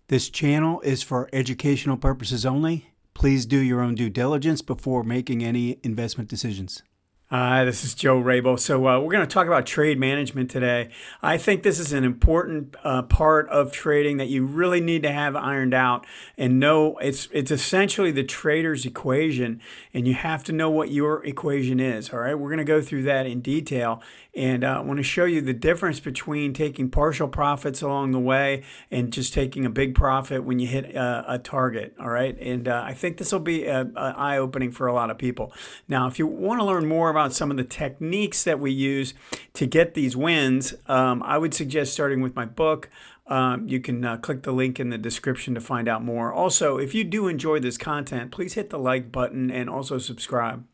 This channel is for educational purposes only. Please do your own due diligence before making any investment decisions. Hi, this is Joe Rabil. So we're going to talk about trade management today. I think this is an important part of trading that you really need to have ironed out and know. It's essentially the trader's equation, and you have to know what your equation is. All right, we're going to go through that in detail, and I want to show you the difference between taking partial profits along the way and just taking a big profit when you hit a target. All right, and I think this will be eye-opening for a lot of people. Now, if you want to learn more about some of the techniques that we use to get these wins, I would suggest starting with my book. You can click the link in the description to find out more. Also, if you do enjoy this content, please hit the like button and also subscribe.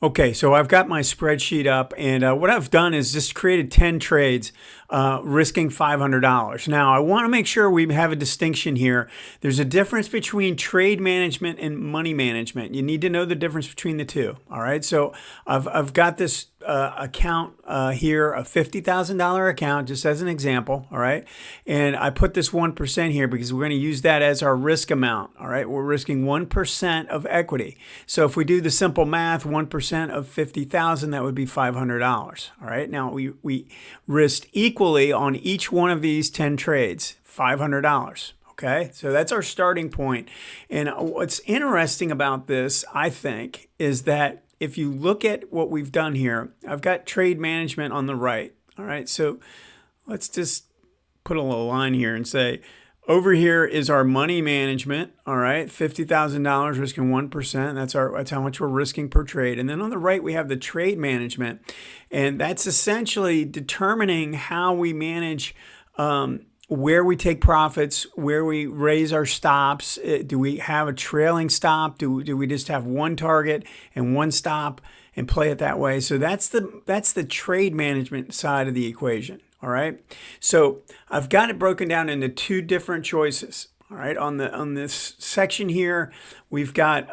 Okay, so I've got my spreadsheet up, and what I've done is just created 10 trades, risking $500. Now, I want to make sure we have a distinction here. There's a difference between trade management and money management. You need to know the difference between the two, all right? So I've got this account here, a $50,000 account, just as an example, all right? And I put this 1% here because we're going to use that as our risk amount, all right? We're risking 1% of equity. So if we do the simple math, 1% of 50,000, that would be $500, all right? Now, we risked equally on each one of these 10 trades, $500. Okay, so that's our starting point. And what's interesting about this, I think, is that if you look at what we've done here, I've got trade management on the right. All right, so let's just put a little line here and say, over here is our money management. All right, $50,000 risking 1%. That's how much we're risking per trade. And then on the right, we have the trade management, and that's essentially determining how we manage where we take profits, where we raise our stops. Do we have a trailing stop? Do we just have one target and one stop and play it that way? So that's the trade management side of the equation. All right. So I've got it broken down into two different choices. All right. On this section here, we've got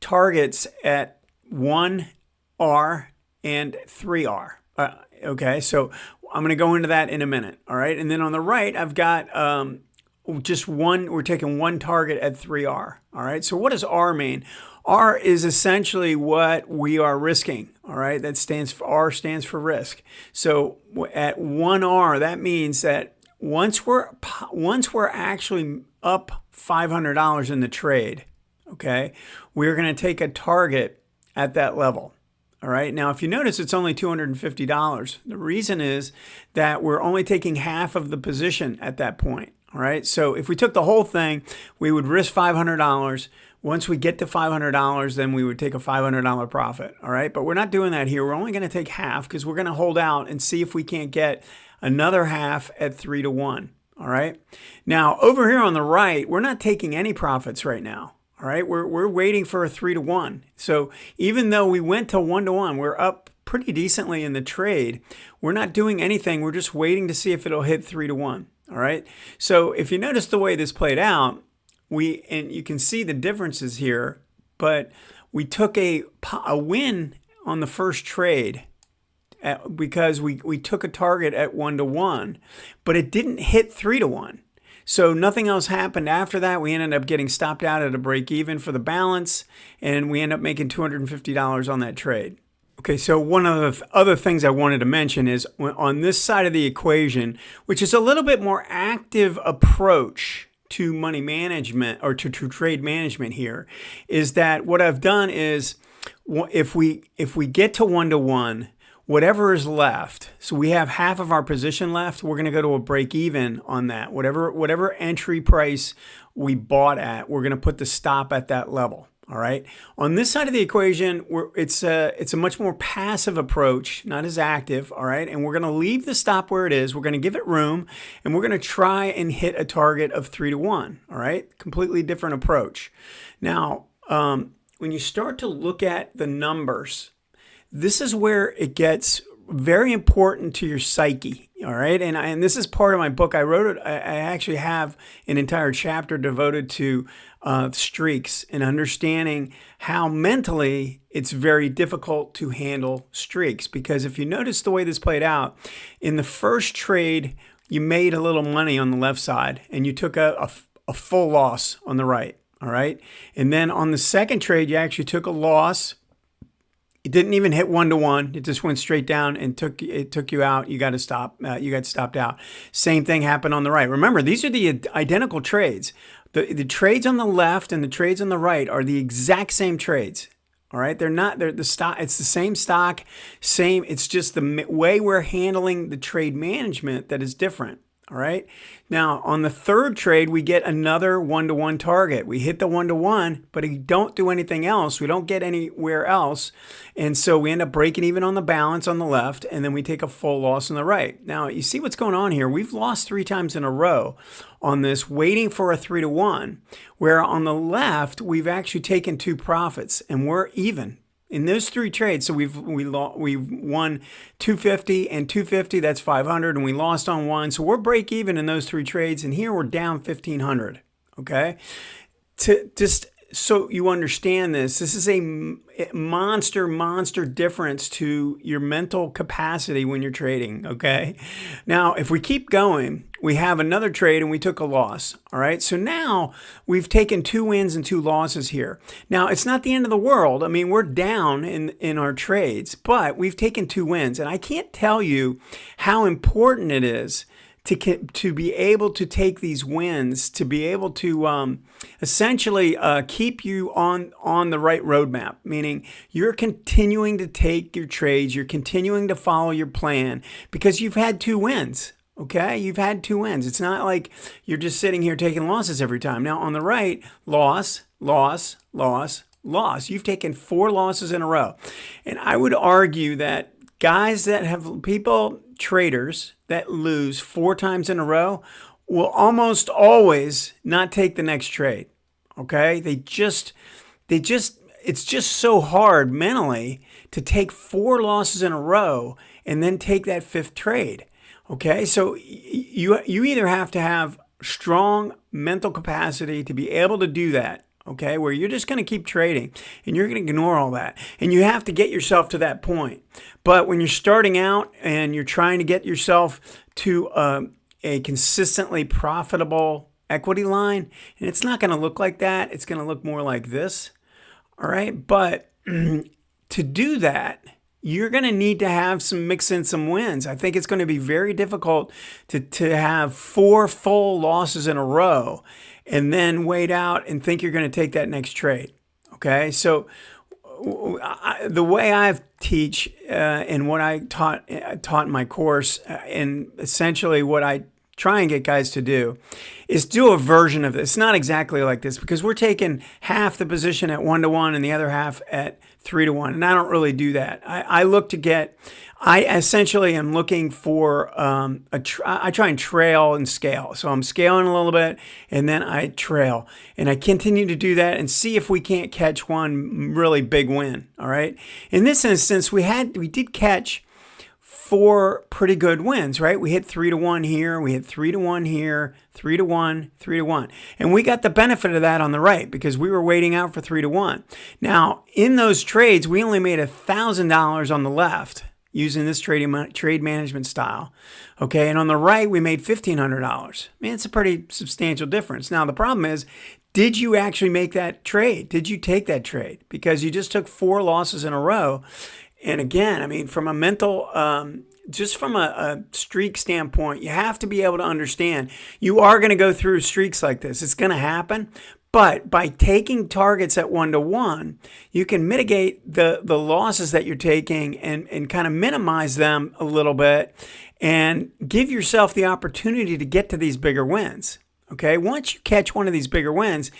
targets at 1R and 3R. Okay. So I'm going to go into that in a minute. All right. And then on the right, I've got just one. We're taking one target at 3R. All right. So what does R mean? R is essentially what we are risking. All right. That stands for R stands for risk. So at 1R, that means that once we're actually up $500 in the trade, okay, we're going to take a target at that level. All right. Now, if you notice, it's only $250. The reason is that we're only taking half of the position at that point. All right. So if we took the whole thing, we would risk $500. Once we get to $500, then we would take a $500 profit. All right. But we're not doing that here. We're only going to take half because we're going to hold out and see if we can't get another half at 3-to-1. All right. Now, over here on the right, we're not taking any profits right now. All right, we're waiting for a 3-to-1. So even though we went to 1-to-1, we're up pretty decently in the trade. We're not doing anything. We're just waiting to see if it'll hit 3-to-1. All right. So if you notice the way this played out, and you can see the differences here, but we took a win on the first trade because we took a target at 1-to-1, but it didn't hit 3-to-1. So nothing else happened after that. We ended up getting stopped out at a break even for the balance, and we end up making $250 on that trade. Okay, so one of the other things I wanted to mention is on this side of the equation, which is a little bit more active approach to money management or to trade management here, is that what I've done is if we get to 1-to-1, whatever is left, so we have half of our position left, we're going to go to a break even on that. Whatever entry price we bought at, we're going to put the stop at that level. All right. On this side of the equation, it's a much more passive approach, not as active. All right. And we're going to leave the stop where it is. We're going to give it room, and we're going to try and hit a target of 3-to-1. All right. Completely different approach. Now, when you start to look at the numbers, this is where it gets very important to your psyche. All right. And this is part of my book. I wrote it. I actually have an entire chapter devoted to streaks and understanding how mentally it's very difficult to handle streaks. Because if you notice the way this played out, in the first trade, you made a little money on the left side and you took a full loss on the right. All right. And then on the second trade, you actually took a loss. It didn't even hit 1-to-1. It just went straight down and took you out. You got to stop. You got stopped out. Same thing happened on the right. Remember, these are the identical trades. The trades on the left and the trades on the right are the exact same trades. All right, they're the stock. It's the same stock, same. It's just the way we're handling the trade management that is different. All right. Now on the third trade, we get another 1-to-1 target. We hit the 1-to-1, but we don't do anything else. We don't get anywhere else. And so we end up breaking even on the balance on the left, and then we take a full loss on the right. Now you see what's going on here. We've lost 3 times in a row on this, waiting for a 3-to-1, where on the left, we've actually taken 2 profits and we're even. In those 3 trades, so we've won 250 and 250, that's 500, and we lost on 1. So we're break even in those 3 trades, and here we're down 1,500. Okay, just so you understand this is a monster difference to your mental capacity when you're trading. Okay, now if we keep going, we have another trade and we took a loss. All right, so now we've taken 2 wins and 2 losses here. Now it's not the end of the world. I mean, we're down in our trades, but we've taken 2 wins, and I can't tell you how important it is to be able to take these wins, to be able to essentially keep you on the right roadmap, meaning you're continuing to take your trades, you're continuing to follow your plan because you've had 2 wins. Okay, you've had 2 wins. It's not like you're just sitting here taking losses every time. Now on the right, loss. You've taken 4 losses in a row. And I would argue that guys that have traders that lose 4 times in a row will almost always not take the next trade. Okay? It's just so hard mentally to take 4 losses in a row and then take that 5th trade. Okay? So you either have to have strong mental capacity to be able to do that. Okay, where you're just going to keep trading and you're going to ignore all that. And you have to get yourself to that point. But when you're starting out and you're trying to get yourself to a consistently profitable equity line, and it's not going to look like that. It's going to look more like this. All right. But to do that, you're going to need to have mix in some wins. I think it's going to be very difficult to have 4 full losses in a row and then wait out and think you're going to take that next trade. Okay, so the way I teach and what I taught in my course, and essentially what I try and get guys to do, is do a version of this. Not exactly like this, because we're taking half the position at 1-to-1 and the other half at 3-to-1, and I don't really do that. I essentially am looking for I try and trail and scale. So I'm scaling a little bit and then I trail, and I continue to do that and see if we can't catch one really big win. All right. In this instance, we did catch 4 pretty good wins, right? We hit 3-to-1 here, we hit 3-to-1 here, 3-to-1, 3-to-1. And we got the benefit of that on the right because we were waiting out for 3-to-1. Now, in those trades, we only made $1,000 on the left using this trade management style. Okay, and on the right, we made $1,500. Man, it's a pretty substantial difference. Now, the problem is, did you actually make that trade? Did you take that trade? Because you just took 4 losses in a row. And again, I mean, from a mental, just from a streak standpoint, you have to be able to understand you are going to go through streaks like this. It's going to happen. But by taking targets at 1-to-1, you can mitigate the losses that you're taking and kind of minimize them a little bit and give yourself the opportunity to get to these bigger wins. Okay, once you catch one of these bigger wins,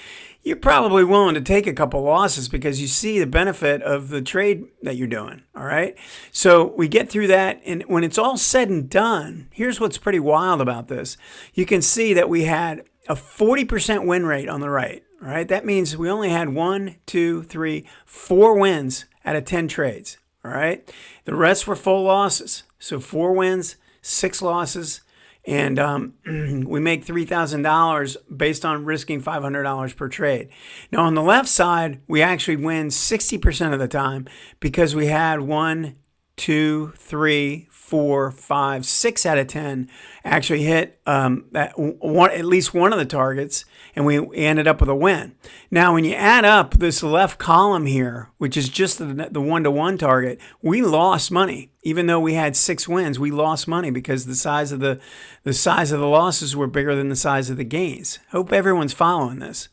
you're probably willing to take a couple losses because you see the benefit of the trade that you're doing. All right, so we get through that, and when it's all said and done, here's what's pretty wild about this. You can see that we had a 40% win rate on the right. All right, that means we only had 4 wins out of 10 trades. All right, the rest were full losses. So 4 wins, 6 losses. And we make $3,000 based on risking $500 per trade. Now, on the left side, we actually win 60% of the time because we had 1 2, 3, 4, 5, 6 out of 10 actually hit at least one of the targets, and we ended up with a win. Now, when you add up this left column here, which is just the one-to-one target, we lost money. Even though we had 6 wins, we lost money because the size of the losses were bigger than the size of the gains. Hope everyone's following this.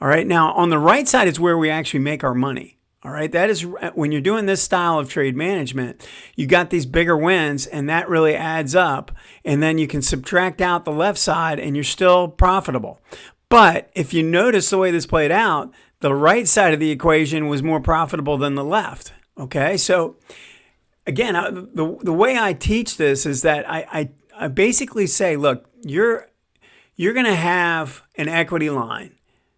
All right, now on the right side is where we actually make our money. All right, that is when you're doing this style of trade management, you got these bigger wins, and that really adds up. And then you can subtract out the left side, and you're still profitable. But if you notice the way this played out, the right side of the equation was more profitable than the left. Okay, so again, the way I teach this is that I basically say, look, you're going to have an equity line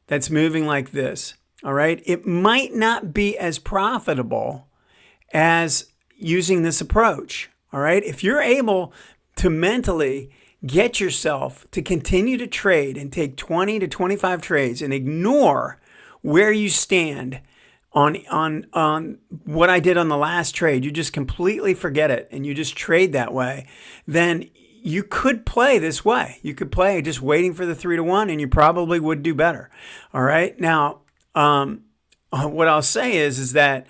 that's moving like this. All right. It might not be as profitable as using this approach. All right. If you're able to mentally get yourself to continue to trade and take 20 to 25 trades and ignore where you stand on what I did on the last trade, you just completely forget it and you just trade that way, then you could play this way. You could play just waiting for the 3-to-1 and you probably would do better. All right. Now, what I'll say is that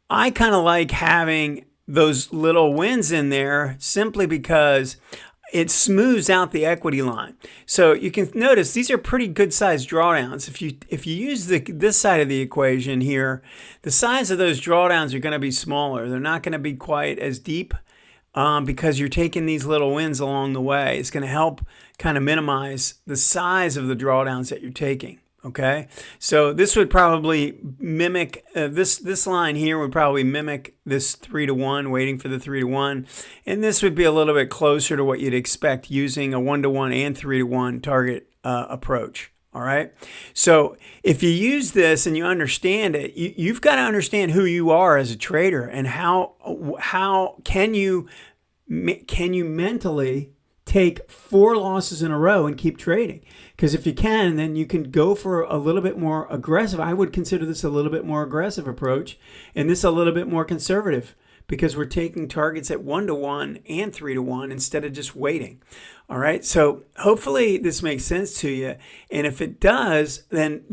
I kind of like having those little wins in there simply because it smooths out the equity line. So you can notice these are pretty good sized drawdowns. If you use this side of the equation here, the size of those drawdowns are going to be smaller. They're not going to be quite as deep because you're taking these little wins along the way. It's going to help kind of minimize the size of the drawdowns that you're taking. Okay, so this would probably mimic this line here would probably mimic this 3-to-1, waiting for the 3-to-1, and this would be a little bit closer to what you'd expect using a 1-to-1 and 3-to-1 target approach. All right, so if you use this and you understand it, you've got to understand who you are as a trader and how can you mentally take 4 losses in a row and keep trading. Because if you can, then you can go for a little bit more aggressive. I would consider this a little bit more aggressive approach and this a little bit more conservative because we're taking targets at 1-to-1 and 3-to-1 instead of just waiting. All right. So hopefully this makes sense to you. And if it does, then,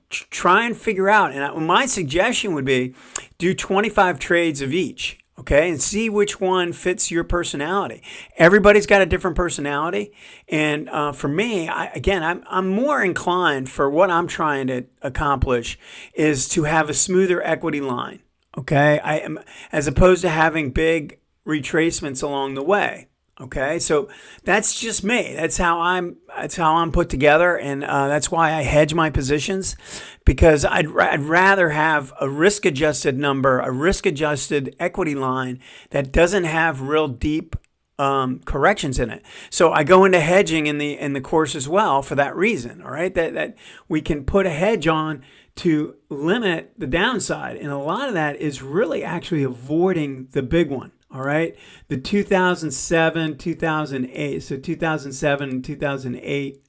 try and figure out. And my suggestion would be do 25 trades of each. Okay, and see which one fits your personality. Everybody's got a different personality, and for me, I'm more inclined for what I'm trying to accomplish is to have a smoother equity line. Okay, I am as opposed to having big retracements along the way. Okay, so that's just me. That's how I'm put together, and that's why I hedge my positions, because I'd rather have a risk-adjusted number, a risk-adjusted equity line that doesn't have real deep corrections in it. So I go into hedging in the course as well for that reason. All right, that we can put a hedge on to limit the downside, and a lot of that is really actually avoiding the big one. All right, the 2007, 2008, so 2007 and 2008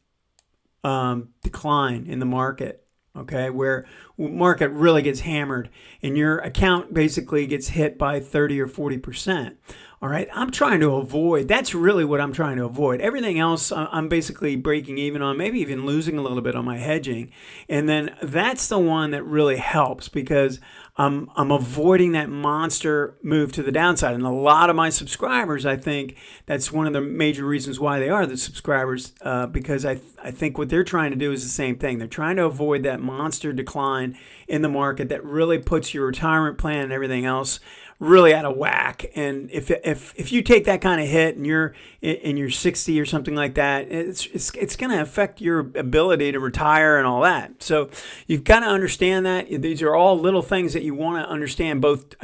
decline in the market, okay, where market really gets hammered and your account basically gets hit by 30 or 40%. All right, I'm trying to avoid, that's really what I'm trying to avoid. Everything else I'm basically breaking even on, maybe even losing a little bit on my hedging. And then that's the one that really helps because I'm avoiding that monster move to the downside. And a lot of my subscribers, I think that's one of the major reasons why they are the subscribers, because I think what they're trying to do is the same thing. They're trying to avoid that monster decline in the market that really puts your retirement plan and everything else really out of whack. And if you take that kind of hit and you're 60 or something like that, it's going to affect your ability to retire and all that. So you've got to understand that these are all little things that you want to understand, both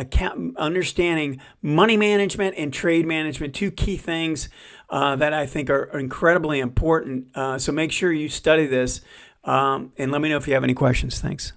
understanding money management and trade management, 2 key things that I think are incredibly important. So make sure you study this and let me know if you have any questions. Thanks.